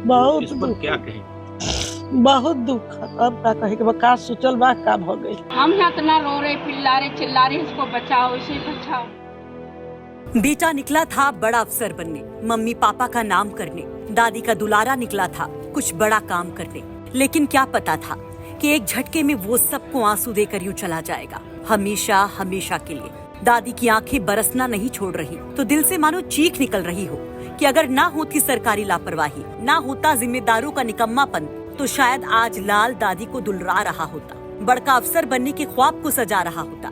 बहुत इस पर दुख, क्या कहें? बहुत दुख है। अब का कहे कि का सोचल बा का भ गई। हम यहाँ इतना रो रहे, पिल्ला रहे, चिल्ला रहे, इसको बचाओ, इसे बचाओ। बेटा निकला था बड़ा अफसर बनने, मम्मी पापा का नाम करने, दादी का दुलारा निकला था कुछ बड़ा काम करने। लेकिन क्या पता था कि एक झटके में वो सबको आंसू देकर यूं चला जाएगा, हमेशा हमेशा के लिए। दादी की आंखें बरसना नहीं छोड़ रही तो दिल से मानो चीख निकल रही हो कि अगर ना होती सरकारी लापरवाही, ना होता जिम्मेदारों का निकम्मापन, तो शायद आज लाल दादी को दुलरा रहा होता, बड़का अफसर बनने के ख्वाब को सजा रहा होता।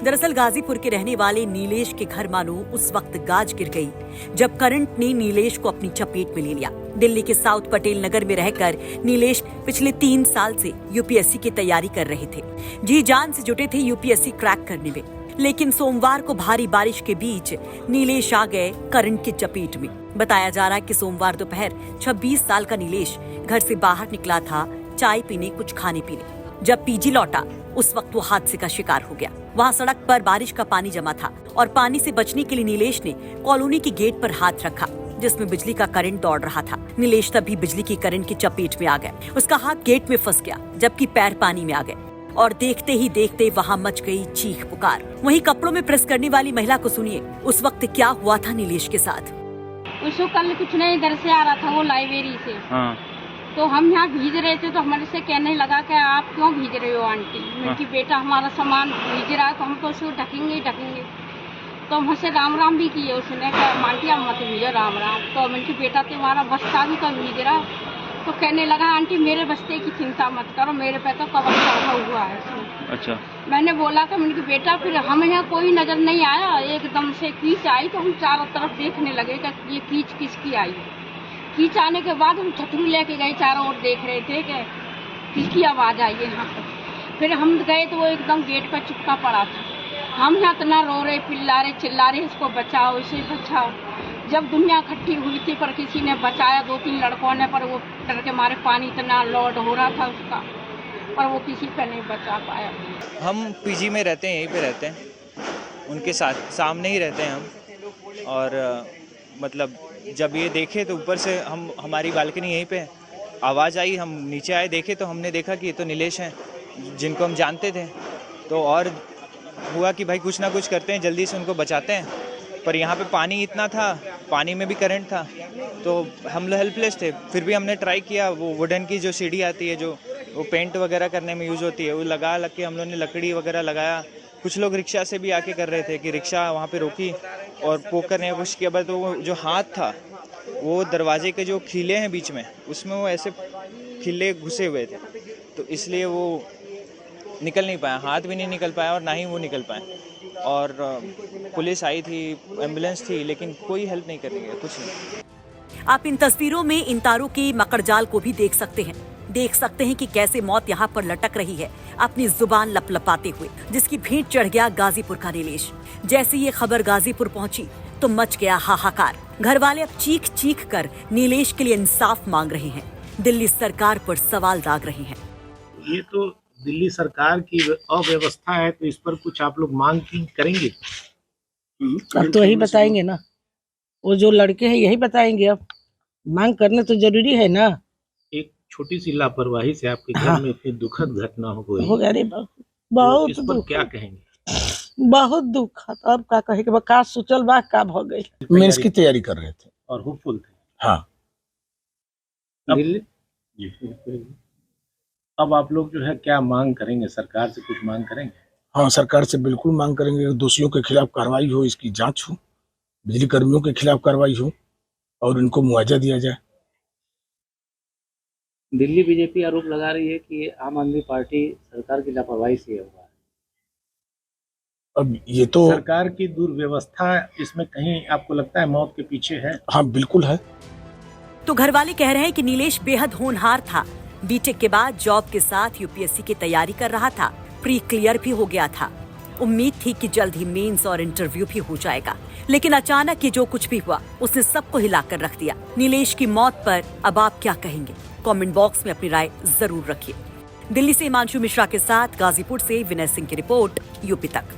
दरअसल गाजीपुर के रहने वाले नीलेश के घर मानो उस वक्त गाज गिर गई जब करंट ने नीलेश को अपनी चपेट में ले लिया। दिल्ली के साउथ पटेल नगर में रहकर नीलेश पिछले 3 साल से यूपीएससी की तैयारी कर रहे थे। जी जान से जुटे थे यूपीएससी क्रैक करने में। लेकिन सोमवार को भारी बारिश के बीच नीलेश आ गए करंट की चपेट में। बताया जा रहा है कि सोमवार दोपहर 26 साल का नीलेश घर से बाहर निकला था चाय पीने, कुछ खाने पीने। जब पीजी लौटा उस वक्त वो हादसे का शिकार हो गया। वहाँ सड़क पर बारिश का पानी जमा था और पानी से बचने के लिए नीलेश ने कॉलोनी के गेट पर हाथ रखा जिसमें बिजली का करंट दौड़ रहा था। नीलेश तभी बिजली की करंट की चपेट में आ गए। उसका हाथ गेट में फंस गया जबकि पैर पानी में आ गए और देखते ही देखते वहाँ मच गई चीख पुकार। वहीं कपड़ों में प्रेस करने वाली महिला को सुनिए उस वक्त क्या हुआ था नीलेश के साथ। उसको कल कुछ नहीं, इधर से आ रहा था वो लाइब्रेरी से। हाँ। तो हम यहाँ भीज रहे थे तो हमारे से कहने लगा कि आप क्यों भीज रहे हो आंटी? मेरी बेटा हमारा सामान भीज रहा है तो हम तो उसको ढकेंगे ही ढकेंगे। तो हमसे राम राम भी किए उसने, कहा आंटी आप मत भीजो, राम राम। तो मेरी बेटा तुम्हारा बस्ता भी तो भीज रहा। तो कहने लगा आंटी मेरे बस्ते की चिंता मत करो, मेरे पे तो कवर चढ़ा हुआ है इसमें। अच्छा। मैंने बोला कि मेरी बेटा, फिर हमें यहाँ कोई नजर नहीं आया, एकदम से कीच आई तो हम चारों तरफ देखने लगे कि ये कीच किसकी आई। कीच आने के बाद हम छतरी लेके गए, चारों ओर देख रहे थे कि किसकी आवाज आई है यहाँ पर। फिर हम गए तो वो एकदम गेट पर चिपका पड़ा था। हम यहाँ इतना रो रहे, पिल्ला रहे, चिल्ला रहे, इसको बचाओ, इसे बचाओ। जब दुनिया इकट्ठी हुई थी पर किसी ने बचाया, 2-3 लड़कों ने, पर वो डर के मारे पानी इतना लोड हो रहा था उसका, पर वो किसी पे नहीं बचा पाया। हम पीजी में रहते हैं, यहीं पे रहते हैं, उनके साथ सामने ही रहते हैं हम। और मतलब जब ये देखे तो ऊपर से हमारी बालकनी यहीं पे है, आवाज़ आई, हम नीचे आए, देखे तो हमने देखा कि ये तो नीलेश हैं जिनको हम जानते थे। तो और हुआ कि भाई कुछ ना कुछ करते हैं, जल्दी से उनको बचाते हैं। पर यहाँ पे पानी इतना था, पानी में भी करंट था, तो हम लोग हेल्पलेस थे। फिर भी हमने ट्राई किया, वो वुडन की जो सीढ़ी आती है जो वो पेंट वगैरह करने में यूज़ होती है, वो लग के हम लोग ने लकड़ी वगैरह लगाया। कुछ लोग रिक्शा से भी आके कर रहे थे कि रिक्शा वहाँ पे रोकी और पोक करने की कोशिश किया, बट वो जो हाथ था वो दरवाजे के जो खिले हैं बीच में, उसमें वो ऐसे खिले घुसे हुए थे, तो इसलिए वो निकल नहीं पाया, हाथ भी नहीं निकल पाया और ना ही वो निकल पाए। और पुलिस आई थी, एम्बुलेंस थी, लेकिन कोई हेल्प नहीं कर रही है, कुछ नहीं। आप इन तस्वीरों में इन तारों के मकड़जाल को भी देख सकते हैं। देख सकते हैं कि कैसे मौत यहाँ पर लटक रही है अपनी जुबान लपलपाते हुए, जिसकी भेंट चढ़ गया गाजीपुर का नीलेश। जैसे ये खबर गाजीपुर पहुंची तो मच गया हाहाकार। घर वाले अब चीख चीख कर नीलेश के लिए इंसाफ मांग रहे हैं, दिल्ली सरकार पर सवाल दाग रहे हैं। ये तो दिल्ली सरकार की अव्यवस्था है, तो इस पर कुछ आप लोग मांग करेंगे? अब तो यही बताएंगे ना, वो जो लड़के हैं यही बताएंगे। अब मांग करने तो जरूरी है ना। एक छोटी सी लापरवाही से आपके घर में इतनी दुखद घटना हो गई, हो गया रे, तो बहुत इस पर दुख, क्या कहेंगे? बहुत दुख है। अब का कहे कि का सोचल बा का भ गई। मेंस की तैयारी कर रहे थे और होपफुल थे। हाँ। अब आप लोग जो है क्या मांग करेंगे? सरकार से कुछ मांग करेंगे? हाँ, सरकार से बिल्कुल मांग करेंगे कि दोषियों के खिलाफ कार्रवाई हो, इसकी जांच हो, बिजली कर्मियों के खिलाफ कार्रवाई हो और इनको मुआवजा दिया जाए। दिल्ली बीजेपी आरोप लगा रही है कि आम आदमी पार्टी सरकार की लापरवाही से हुआ है। अब ये तो सरकार की दुर्व्यवस्था इसमें कहीं आपको लगता है मौत के पीछे है? हाँ, बिल्कुल है। तो घर वाले कह रहे हैं कि नीलेश बेहद होनहार था। बीटेक के बाद जॉब के साथ यूपीएससी की तैयारी कर रहा था, प्री क्लियर भी हो गया था। उम्मीद थी कि जल्द ही मेंस और इंटरव्यू भी हो जाएगा, लेकिन अचानक ये जो कुछ भी हुआ उसने सबको हिलाकर रख दिया। नीलेश की मौत पर अब आप क्या कहेंगे? कमेंट बॉक्स में अपनी राय जरूर रखिए। दिल्ली से हिमांशु मिश्रा के साथ गाजीपुर से विनय सिंह की रिपोर्ट, यूपी तक।